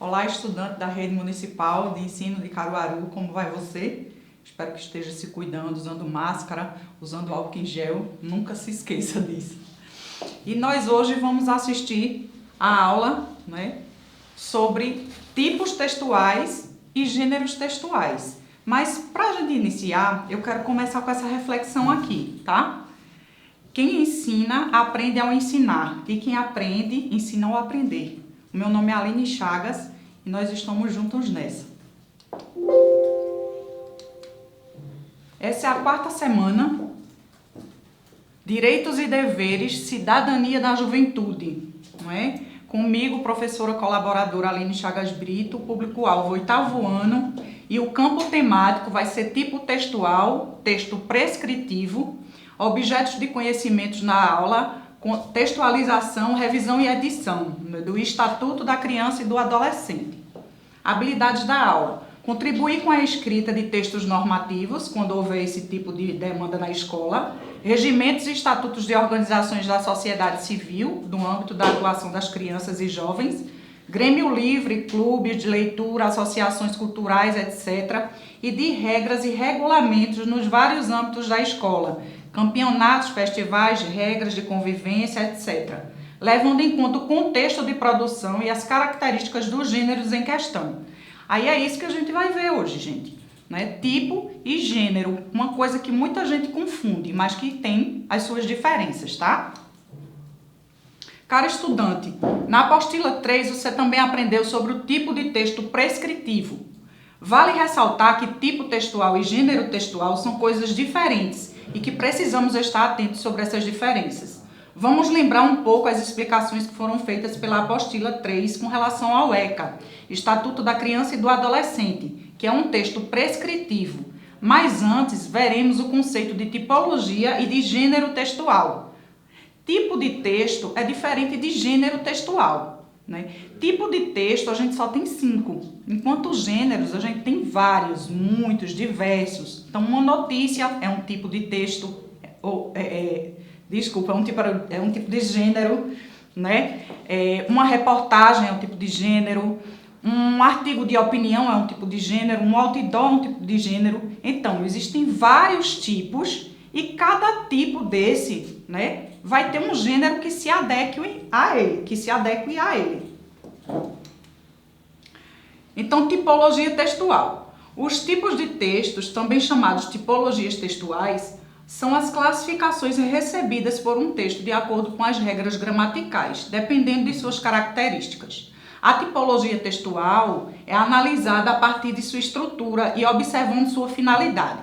Olá, estudante da Rede Municipal de Ensino de Caruaru, como vai você? Espero que esteja se cuidando, usando máscara, usando álcool em gel, nunca se esqueça disso. E nós hoje vamos assistir a aula, sobre tipos textuais e gêneros textuais. Mas para a gente iniciar, eu quero começar com essa reflexão aqui, tá? Quem ensina, aprende ao ensinar, e quem aprende, ensina ao aprender. O meu nome é Aline Chagas e nós estamos juntos nessa. Essa é a 4ª semana, Direitos e Deveres, Cidadania da Juventude, não é? Comigo, professora colaboradora Aline Chagas Brito, público-alvo 8º ano, e o campo temático vai ser tipo textual, texto prescritivo, objetos de conhecimentos na aula, textualização, revisão e edição do Estatuto da Criança e do Adolescente. Habilidades da aula: contribuir com a escrita de textos normativos, quando houver esse tipo de demanda na escola, regimentos e estatutos de organizações da sociedade civil, no âmbito da atuação das crianças e jovens, grêmio livre, clubes de leitura, associações culturais, etc., e de regras e regulamentos nos vários âmbitos da escola, campeonatos, festivais, regras de convivência, etc., levando em conta o contexto de produção e as características dos gêneros em questão. Aí é isso que a gente vai ver hoje, gente, né? Tipo e gênero, uma coisa que muita gente confunde, mas que tem as suas diferenças, tá? Caro estudante, na apostila 3 você também aprendeu sobre o tipo de texto prescritivo. Vale ressaltar que tipo textual e gênero textual são coisas diferentes e que precisamos estar atentos sobre essas diferenças. Vamos lembrar um pouco as explicações que foram feitas pela apostila 3 com relação ao ECA, Estatuto da Criança e do Adolescente, que é um texto prescritivo. Mas antes, veremos o conceito de tipologia e de gênero textual. Tipo de texto é diferente de gênero textual, né? Tipo de texto a gente só tem 5, enquanto gêneros a gente tem vários, muitos, diversos. Então, uma notícia é um tipo de texto, é um tipo de gênero, né? Uma reportagem é um tipo de gênero, um artigo de opinião é um tipo de gênero, um outdoor é um tipo de gênero. Então, existem vários tipos e cada tipo desse, né, vai ter um gênero que se adeque a ele, Então, tipologia textual. Os tipos de textos, também chamados tipologias textuais, são as classificações recebidas por um texto de acordo com as regras gramaticais, dependendo de suas características. A tipologia textual é analisada a partir de sua estrutura e observando sua finalidade.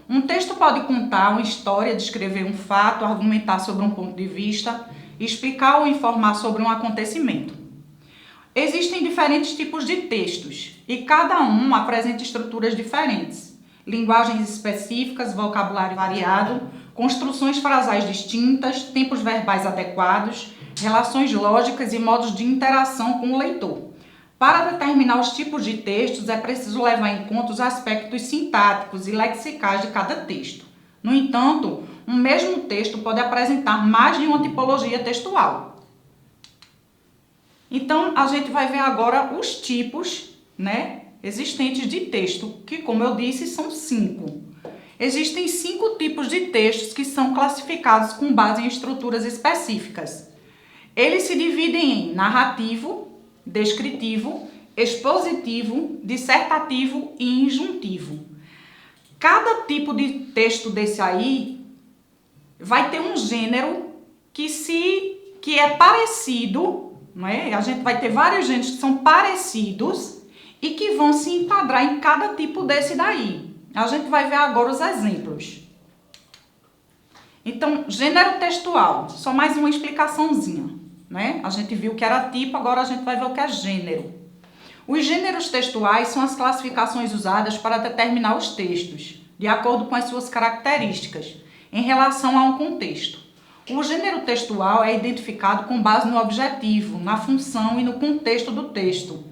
Um texto pode contar uma história, descrever um fato, argumentar sobre um ponto de vista, explicar ou informar sobre um acontecimento. Existem diferentes tipos de textos e cada um apresenta estruturas diferentes. Linguagens específicas, vocabulário variado, construções frasais distintas, tempos verbais adequados, relações lógicas e modos de interação com o leitor. Para determinar os tipos de textos, é preciso levar em conta os aspectos sintáticos e lexicais de cada texto. No entanto, um mesmo texto pode apresentar mais de uma tipologia textual. Então, a gente vai ver agora os tipos, existentes de texto, que, como eu disse, são 5. Existem 5 tipos de textos que são classificados com base em estruturas específicas. Eles se dividem em narrativo, descritivo, expositivo, dissertativo e injuntivo. Cada tipo de texto desse aí vai ter um gênero que é parecido, A gente vai ter vários gêneros que são parecidos e que vão se enquadrar em cada tipo desse daí. A gente vai ver agora os exemplos. Então, gênero textual, só mais uma explicaçãozinha, A gente viu que era tipo, agora a gente vai ver o que é gênero. Os gêneros textuais são as classificações usadas para determinar os textos, de acordo com as suas características, em relação a um contexto. O gênero textual é identificado com base no objetivo, na função e no contexto do texto.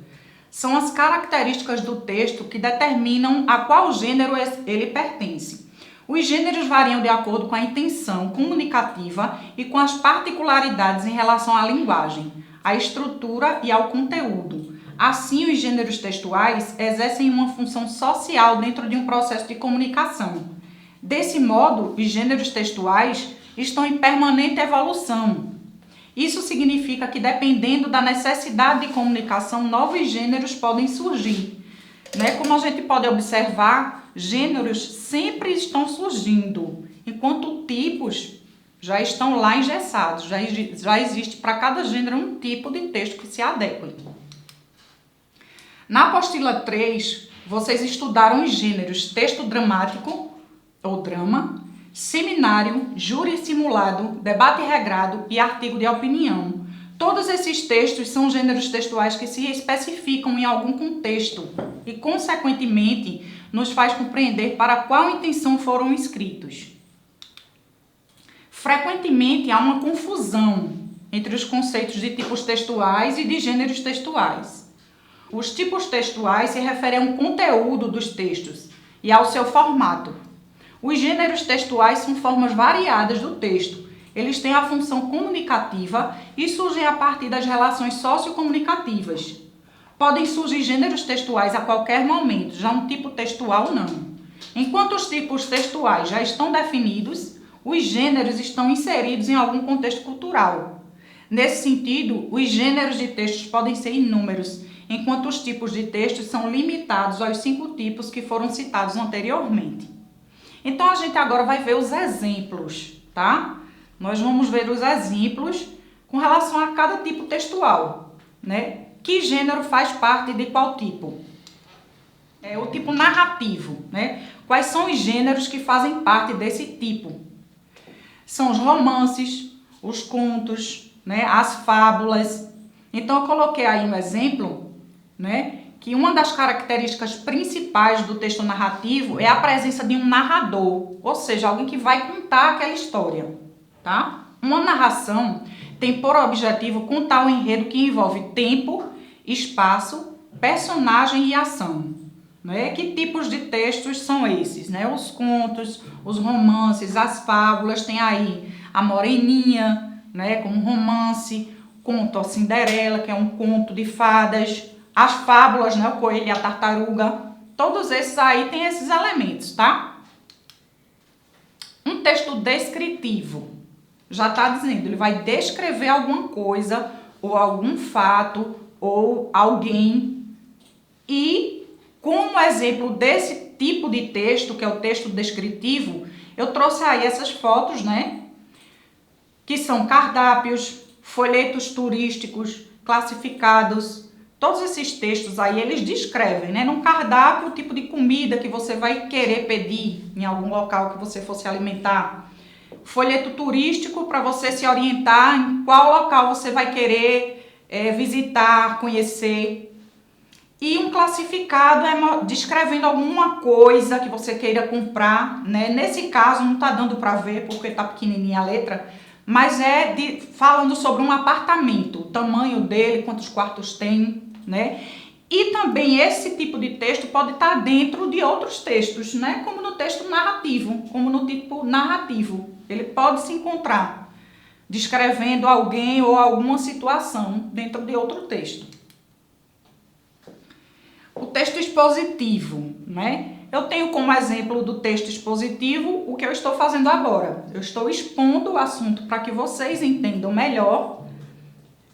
são as características do texto que determinam a qual gênero ele pertence. Os gêneros variam de acordo com a intenção comunicativa e com as particularidades em relação à linguagem, à estrutura e ao conteúdo. Assim, os gêneros textuais exercem uma função social dentro de um processo de comunicação. Desse modo, os gêneros textuais estão em permanente evolução. Isso significa que, dependendo da necessidade de comunicação, novos gêneros podem surgir. Como a gente pode observar, gêneros sempre estão surgindo, enquanto tipos já estão lá engessados. Já existe para cada gênero um tipo de texto que se adequa. Na apostila 3, vocês estudaram os gêneros texto dramático ou drama, seminário, júri simulado, debate regrado e artigo de opinião. Todos esses textos são gêneros textuais que se especificam em algum contexto e, consequentemente, nos faz compreender para qual intenção foram escritos. Frequentemente há uma confusão entre os conceitos de tipos textuais e de gêneros textuais. Os tipos textuais se referem ao conteúdo dos textos e ao seu formato. Os gêneros textuais são formas variadas do texto. Eles têm a função comunicativa e surgem a partir das relações sociocomunicativas. Podem surgir gêneros textuais a qualquer momento, já um tipo textual não. Enquanto os tipos textuais já estão definidos, os gêneros estão inseridos em algum contexto cultural. Nesse sentido, os gêneros de textos podem ser inúmeros, enquanto os tipos de textos são limitados aos 5 tipos que foram citados anteriormente. Então, a gente agora vai ver os exemplos, tá? Nós vamos ver os exemplos com relação a cada tipo textual, Que gênero faz parte de qual tipo? É o tipo narrativo, Quais são os gêneros que fazem parte desse tipo? São os romances, os contos, as fábulas. Então, eu coloquei aí um exemplo, que uma das características principais do texto narrativo é a presença de um narrador, ou seja, alguém que vai contar aquela história, tá? Uma narração tem por objetivo contar um enredo que envolve tempo, espaço, personagem e ação. Que tipos de textos são esses? Os contos, os romances, as fábulas, tem aí a Moreninha, como romance, conto a Cinderela, que é um conto de fadas, as fábulas, o coelho e a tartaruga, todos esses aí têm esses elementos, tá? Um texto descritivo, já está dizendo, ele vai descrever alguma coisa, ou algum fato, ou alguém, e como exemplo desse tipo de texto, que é o texto descritivo, eu trouxe aí essas fotos, que são cardápios, folhetos turísticos, classificados. Todos esses textos aí, eles descrevem, num cardápio, o tipo de comida que você vai querer pedir em algum local que você for se alimentar. Folheto turístico para você se orientar em qual local você vai querer visitar, conhecer. E um classificado é descrevendo alguma coisa que você queira comprar, Nesse caso, não está dando para ver porque está pequenininha a letra, mas falando sobre um apartamento, o tamanho dele, quantos quartos tem, E também esse tipo de texto pode estar dentro de outros textos, como no texto narrativo, como no tipo narrativo. Ele pode se encontrar descrevendo alguém ou alguma situação dentro de outro texto. O texto expositivo, Eu tenho como exemplo do texto expositivo o que eu estou fazendo agora. Eu estou expondo o assunto para que vocês entendam melhor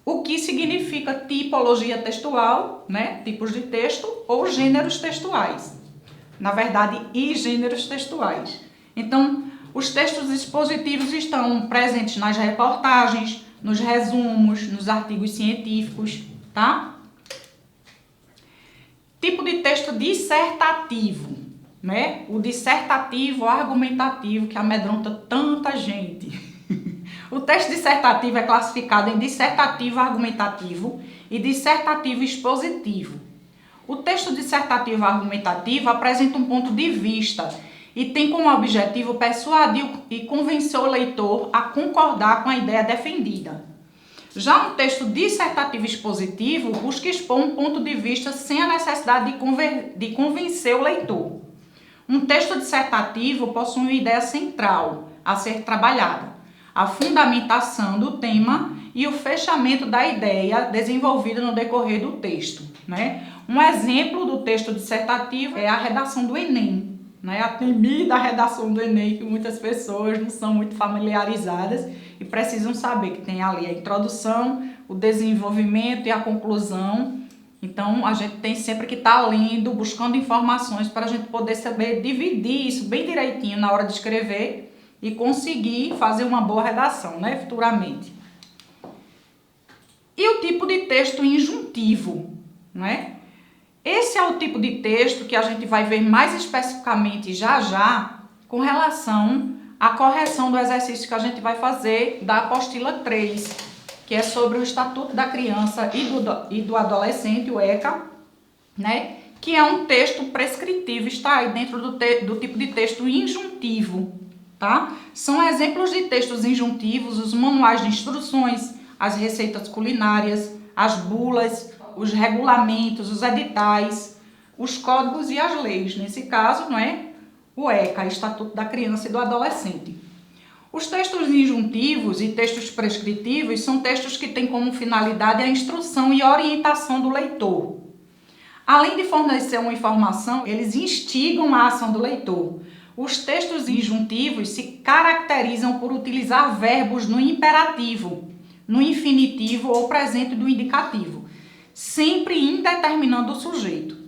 o que significa tipologia textual, tipos de texto ou gêneros textuais. Na verdade, e gêneros textuais. Então, os textos expositivos estão presentes nas reportagens, nos resumos, nos artigos científicos, tá? Tipo de texto dissertativo, O dissertativo argumentativo que amedronta tanta gente. O texto dissertativo é classificado em dissertativo argumentativo e dissertativo expositivo. O texto dissertativo argumentativo apresenta um ponto de vista e tem como objetivo persuadir e convencer o leitor a concordar com a ideia defendida. Já um texto dissertativo expositivo busca expor um ponto de vista sem a necessidade de convencer o leitor. Um texto dissertativo possui uma ideia central a ser trabalhada, a fundamentação do tema e o fechamento da ideia desenvolvida no decorrer do texto, né? Um exemplo do texto dissertativo é a redação do Enem, né? A temida redação do Enem, que muitas pessoas não são muito familiarizadas e precisam saber que tem ali a introdução, o desenvolvimento e a conclusão. Então, a gente tem sempre que estar lendo, buscando informações para a gente poder saber dividir isso bem direitinho na hora de escrever e conseguir fazer uma boa redação, né, futuramente. E o tipo de texto injuntivo, né? Esse é o tipo de texto que a gente vai ver mais especificamente já com relação à correção do exercício que a gente vai fazer da apostila 3, que é sobre o Estatuto da Criança e do Adolescente, o ECA, né? Que é um texto prescritivo, está aí dentro do tipo de texto injuntivo, tá? São exemplos de textos injuntivos, os manuais de instruções, as receitas culinárias, as bulas, os regulamentos, os editais, os códigos e as leis. Nesse caso, não é? O ECA, Estatuto da Criança e do Adolescente. Os textos injuntivos e textos prescritivos são textos que têm como finalidade a instrução e orientação do leitor. Além de fornecer uma informação, eles instigam a ação do leitor. Os textos injuntivos se caracterizam por utilizar verbos no imperativo, no infinitivo ou presente do indicativo, sempre indeterminando o sujeito.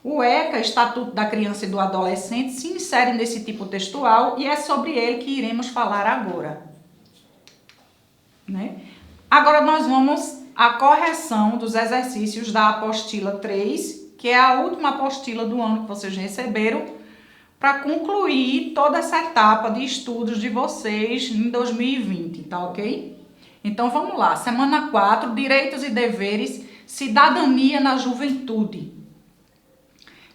O ECA, Estatuto da Criança e do Adolescente, se insere nesse tipo textual e é sobre ele que iremos falar agora, né? Agora nós vamos à correção dos exercícios da apostila 3, que é a última apostila do ano que vocês receberam, para concluir toda essa etapa de estudos de vocês em 2020, tá ok? Então vamos lá, semana 4, Direitos e Deveres, Cidadania na Juventude.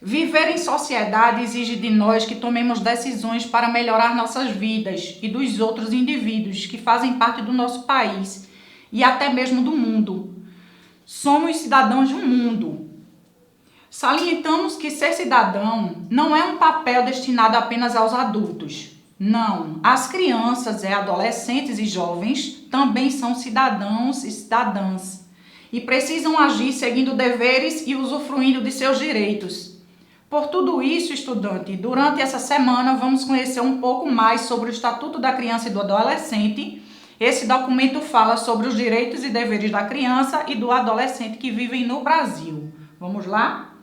Viver em sociedade exige de nós que tomemos decisões para melhorar nossas vidas e dos outros indivíduos que fazem parte do nosso país e até mesmo do mundo. Somos cidadãos de um mundo. Salientamos que ser cidadão não é um papel destinado apenas aos adultos. Não, as crianças, adolescentes e jovens também são cidadãos e cidadãs e precisam agir seguindo deveres e usufruindo de seus direitos. Por tudo isso, estudante, durante essa semana vamos conhecer um pouco mais sobre o Estatuto da Criança e do Adolescente. Esse documento fala sobre os direitos e deveres da criança e do adolescente que vivem no Brasil. Vamos lá?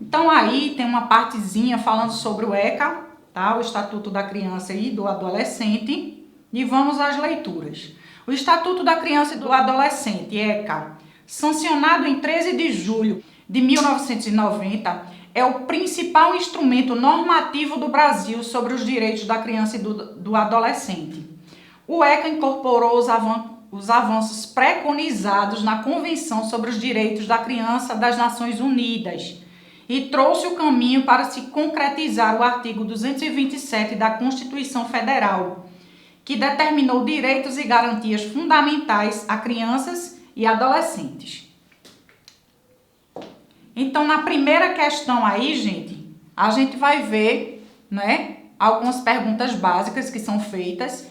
Então aí tem uma partezinha falando sobre o ECA, tá? O Estatuto da Criança e do Adolescente. E vamos às leituras. O Estatuto da Criança e do Adolescente, ECA, sancionado em 13 de julho de 1990, é o principal instrumento normativo do Brasil sobre os direitos da criança e do adolescente. O ECA incorporou os avanços preconizados na Convenção sobre os Direitos da Criança das Nações Unidas e trouxe o caminho para se concretizar o artigo 227 da Constituição Federal, que determinou direitos e garantias fundamentais a crianças e adolescentes. Então, na primeira questão aí, gente, a gente vai ver, né, algumas perguntas básicas que são feitas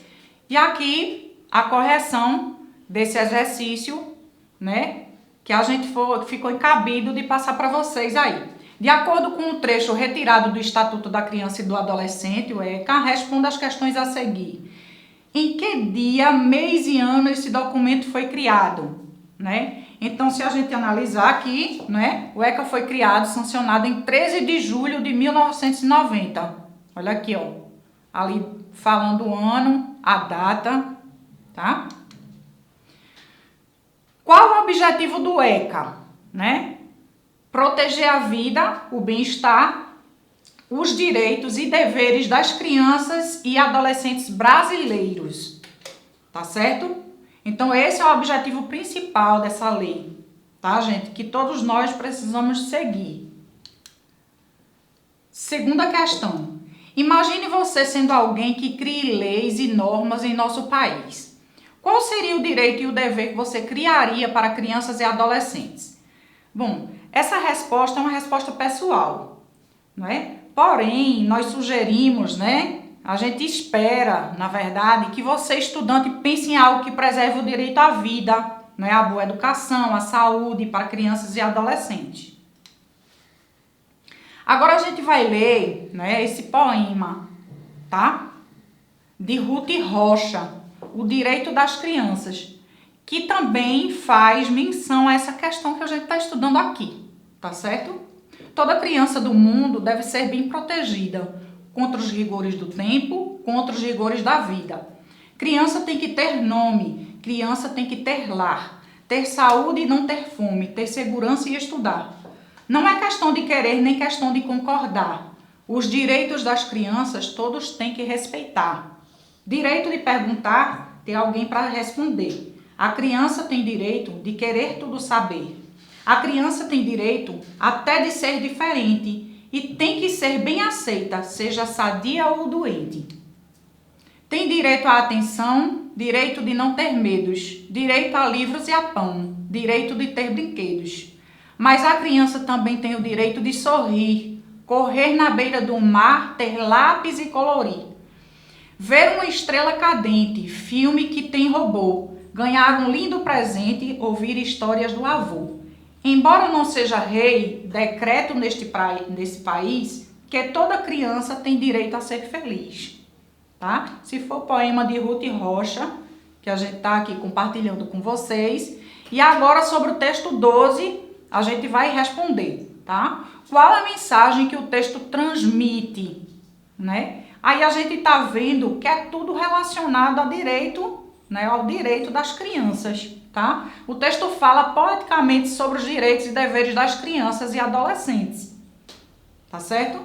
e aqui a correção desse exercício, né, que a gente ficou encabido de passar para vocês aí. De acordo com o trecho retirado do Estatuto da Criança e do Adolescente, o ECA, responda as questões a seguir. Em que dia, mês e ano esse documento foi criado, né? Então, se a gente analisar aqui, né, o ECA foi criado, sancionado em 13 de julho de 1990. Olha aqui, ó, ali falando o ano, a data, tá? Qual o objetivo do ECA, né? Proteger a vida, o bem-estar, os direitos e deveres das crianças e adolescentes brasileiros, tá certo? Então, esse é o objetivo principal dessa lei, tá, gente? Que todos nós precisamos seguir. Segunda questão. Imagine você sendo alguém que crie leis e normas em nosso país. Qual seria o direito e o dever que você criaria para crianças e adolescentes? Bom, essa resposta é uma resposta pessoal, não é? Porém, nós sugerimos, né? A gente espera, na verdade, que você, estudante, pense em algo que preserve o direito à vida, né? A boa educação, a saúde para crianças e adolescentes. Agora a gente vai ler, né, esse poema, tá? De Ruth Rocha, O Direito das Crianças, que também faz menção a essa questão que a gente está estudando aqui, tá certo? Toda criança do mundo deve ser bem protegida contra os rigores do tempo, contra os rigores da vida. Criança tem que ter nome, criança tem que ter lar, ter saúde e não ter fome, ter segurança e estudar. Não é questão de querer nem questão de concordar. Os direitos das crianças todos têm que respeitar. Direito de perguntar, ter alguém para responder. A criança tem direito de querer tudo saber. A criança tem direito até de ser diferente e tem que ser bem aceita, seja sadia ou doente. Tem direito à atenção, direito de não ter medos, direito a livros e a pão, direito de ter brinquedos. Mas a criança também tem o direito de sorrir, correr na beira do mar, ter lápis e colorir. Ver uma estrela cadente, filme que tem robô, ganhar um lindo presente, ouvir histórias do avô. Embora não seja rei, decreto nesse país que toda criança tem direito a ser feliz. Tá? Se for poema de Ruth Rocha, que a gente está aqui compartilhando com vocês. E agora sobre o texto 12, a gente vai responder, tá? Qual a mensagem que o texto transmite, né? Aí a gente está vendo que é tudo relacionado ao direito, né? Ao direito das crianças, tá? O texto fala poeticamente sobre os direitos e deveres das crianças e adolescentes, tá certo?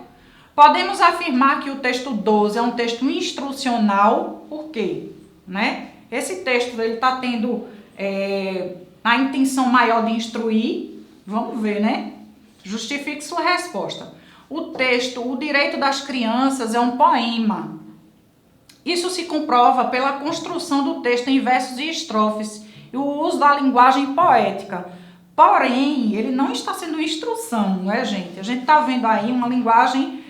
Podemos afirmar que o texto 12 é um texto instrucional, por quê? Né? Esse texto está tendo a intenção maior de instruir. Vamos ver, né? Justifique sua resposta. O texto, O Direito das Crianças, é um poema. Isso se comprova pela construção do texto em versos e estrofes e o uso da linguagem poética. Porém, ele não está sendo instrução, não é, gente? A gente está vendo aí uma linguagem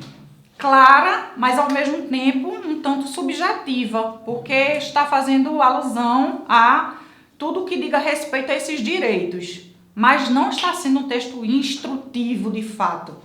clara, mas ao mesmo tempo um tanto subjetiva, porque está fazendo alusão a tudo que diga respeito a esses direitos, mas não está sendo um texto instrutivo de fato,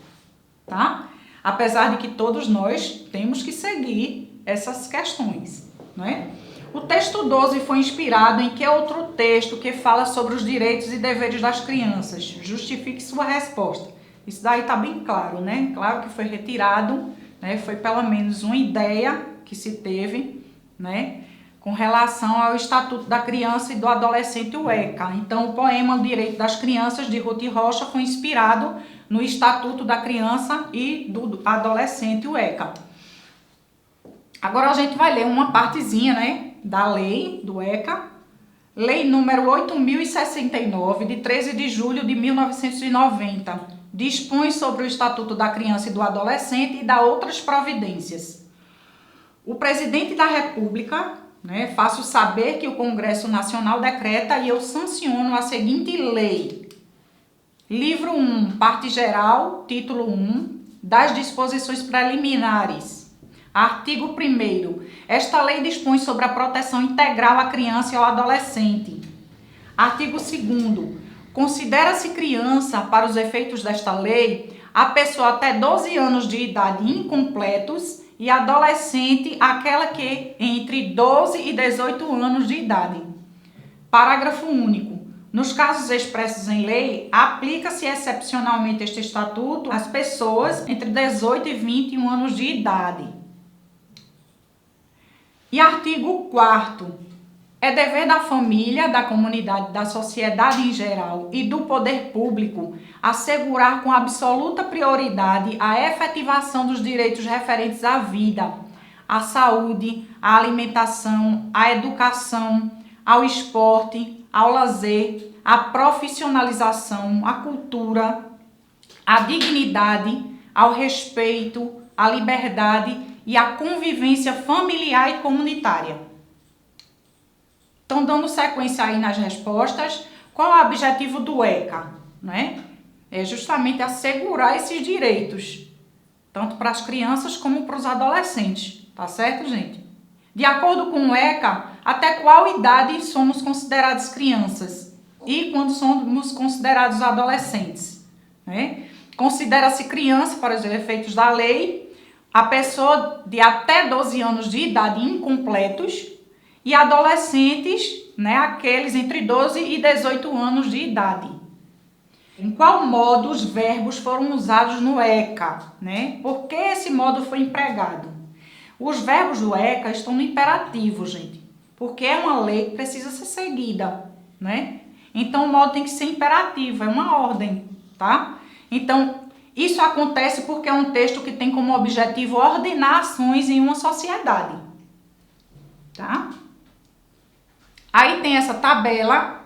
tá? Apesar de que todos nós temos que seguir essas questões, não é? O texto 12 foi inspirado em que outro texto que fala sobre os direitos e deveres das crianças? Justifique sua resposta. Isso daí está bem claro, né? Claro que foi retirado, né? Foi pelo menos uma ideia que se teve, né? Com relação ao Estatuto da Criança e do Adolescente, o ECA. Então, o poema O Direito das Crianças, de Ruth Rocha, foi inspirado no Estatuto da Criança e do Adolescente, o ECA. Agora a gente vai ler uma partezinha, né, da lei do ECA, lei número 8.069, de 13 de julho de 1990, dispõe sobre o Estatuto da Criança e do Adolescente e dá outras providências. O presidente da República, né, faço saber que o Congresso Nacional decreta e eu sanciono a seguinte lei. Livro 1, parte geral, título 1, das disposições preliminares. Artigo 1º. Esta lei dispõe sobre a proteção integral à criança e ao adolescente. Artigo 2º. Considera-se criança, para os efeitos desta lei, a pessoa até 12 anos de idade incompletos e adolescente aquela que entre 12 e 18 anos de idade. Parágrafo único. Nos casos expressos em lei, aplica-se excepcionalmente este estatuto às pessoas entre 18 e 21 anos de idade. E artigo 4º. É dever da família, da comunidade, da sociedade em geral e do poder público assegurar com absoluta prioridade a efetivação dos direitos referentes à vida, à saúde, à alimentação, à educação, ao esporte, ao lazer, à profissionalização, à cultura, à dignidade, ao respeito, à liberdade e à convivência familiar e comunitária. Então, dando sequência aí nas respostas, qual é o objetivo do ECA, né? É justamente assegurar esses direitos, tanto para as crianças como para os adolescentes, tá certo, gente? De acordo com o ECA, até qual idade somos considerados crianças e quando somos considerados adolescentes, né? Considera-se criança, para os efeitos da lei, a pessoa de até 12 anos de idade incompletos e adolescentes, né, aqueles entre 12 e 18 anos de idade. Em qual modo os verbos foram usados no ECA, né? Por que esse modo foi empregado? Os verbos do ECA estão no imperativo, gente, porque é uma lei que precisa ser seguida, né? Então o modo tem que ser imperativo, é uma ordem, tá? Então, isso acontece porque é um texto que tem como objetivo ordenar ações em uma sociedade, tá? Aí tem essa tabela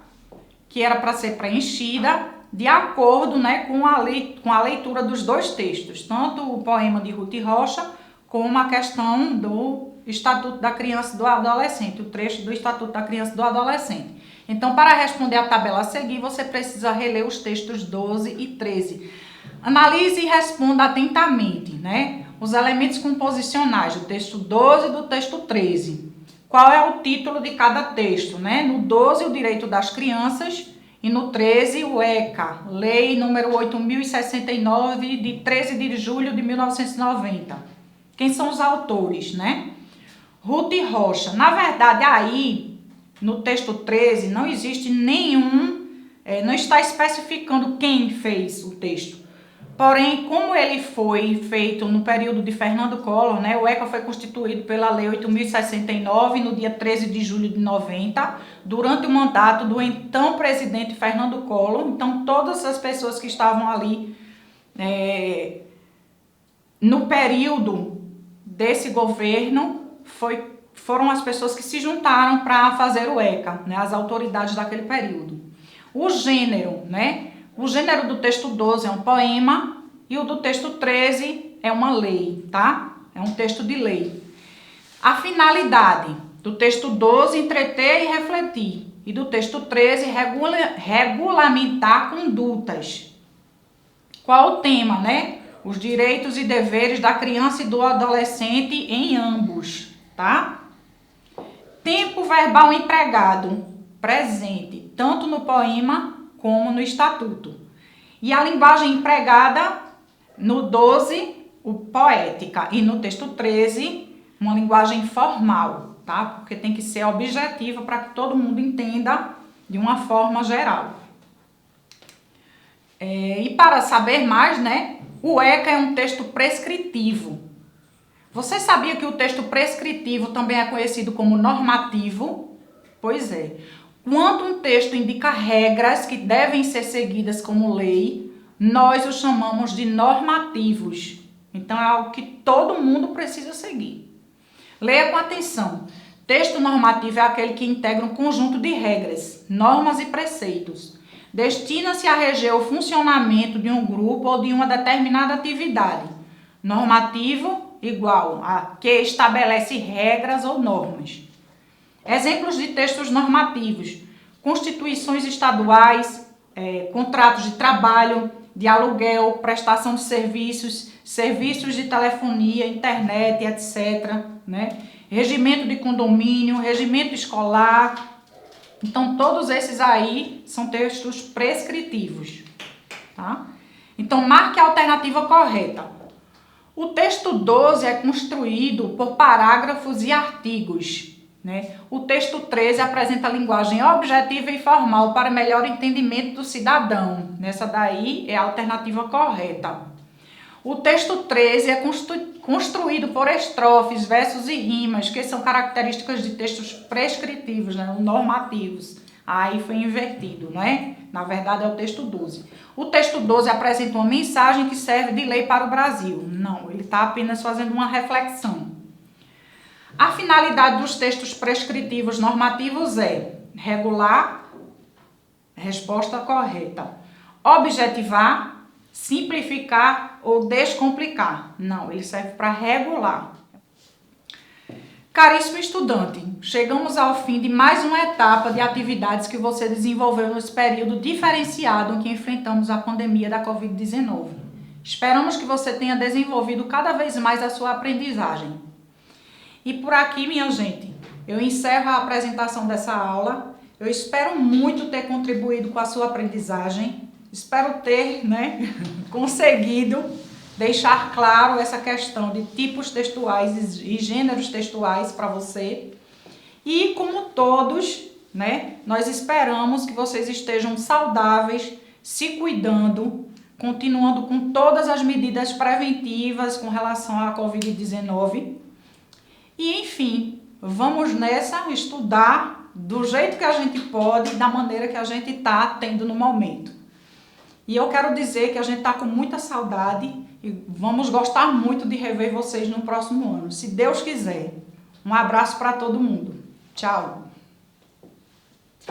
que era para ser preenchida de acordo, né, com a leitura dos dois textos, tanto o poema de Ruth Rocha como a questão do Estatuto da Criança e do Adolescente, o trecho do Estatuto da Criança e do Adolescente. Então, para responder a tabela a seguir, você precisa reler os textos 12 e 13. Analise e responda atentamente, né, os elementos composicionais do texto 12 e do texto 13. Qual é o título de cada texto, né? No 12, o direito das crianças, e no 13, o ECA, Lei número 8.069, de 13 de julho de 1990. Quem são os autores, né? Ruth Rocha. Na verdade, aí, no texto 13, não existe não está especificando quem fez o texto. Porém, como ele foi feito no período de Fernando Collor, né, o ECA foi constituído pela Lei 8.069 no dia 13 de julho de 90, durante o mandato do então presidente Fernando Collor. Então, todas as pessoas que estavam ali no período desse governo foram as pessoas que se juntaram para fazer o ECA, né, as autoridades daquele período. O gênero, né? O gênero do texto 12 é um poema e o do texto 13 é uma lei, tá? É um texto de lei. A finalidade do texto 12, entreter e refletir. E do texto 13, regulamentar condutas. Qual o tema, né? Os direitos e deveres da criança e do adolescente em ambos, tá? Tempo verbal empregado, presente, tanto no poema como no estatuto. E a linguagem empregada no 12, o poética, e no texto 13, uma linguagem formal, tá? Porque tem que ser objetiva para que todo mundo entenda de uma forma geral. E para saber mais, né? O ECA é um texto prescritivo. Você sabia que o texto prescritivo também é conhecido como normativo? Pois é. Quando um texto indica regras que devem ser seguidas como lei, nós o chamamos de normativos. Então, é algo que todo mundo precisa seguir. Leia com atenção. Texto normativo é aquele que integra um conjunto de regras, normas e preceitos. Destina-se a reger o funcionamento de um grupo ou de uma determinada atividade. Normativo igual a que estabelece regras ou normas. Exemplos de textos normativos: constituições estaduais, contratos de trabalho, de aluguel, prestação de serviços, serviços de telefonia, internet, etc., né? Regimento de condomínio, regimento escolar. Então, todos esses aí são textos prescritivos, tá? Então, marque a alternativa correta. O texto 12 é construído por parágrafos e artigos, né? O texto 13 apresenta linguagem objetiva e formal para melhor entendimento do cidadão. Nessa daí é a alternativa correta. O texto 13 é construído por estrofes, versos e rimas, que são características de textos prescritivos, né? Normativos. Aí foi invertido, né? Na verdade é o texto 12. O texto 12 apresenta uma mensagem que serve de lei para o Brasil. Não, ele está apenas fazendo uma reflexão. A finalidade dos textos prescritivos normativos é regular, resposta correta, objetivar, simplificar ou descomplicar. Não, ele serve para regular. Caríssimo estudante, chegamos ao fim de mais uma etapa de atividades que você desenvolveu nesse período diferenciado em que enfrentamos a pandemia da Covid-19. Esperamos que você tenha desenvolvido cada vez mais a sua aprendizagem. E por aqui, minha gente, eu encerro a apresentação dessa aula. Eu espero muito ter contribuído com a sua aprendizagem. Espero ter, conseguido deixar claro essa questão de tipos textuais e gêneros textuais para você. E como todos, nós esperamos que vocês estejam saudáveis, se cuidando, continuando com todas as medidas preventivas com relação à Covid-19. E, enfim, vamos nessa, estudar do jeito que a gente pode, da maneira que a gente está tendo no momento. E eu quero dizer que a gente está com muita saudade e vamos gostar muito de rever vocês no próximo ano, se Deus quiser. Um abraço para todo mundo. Tchau!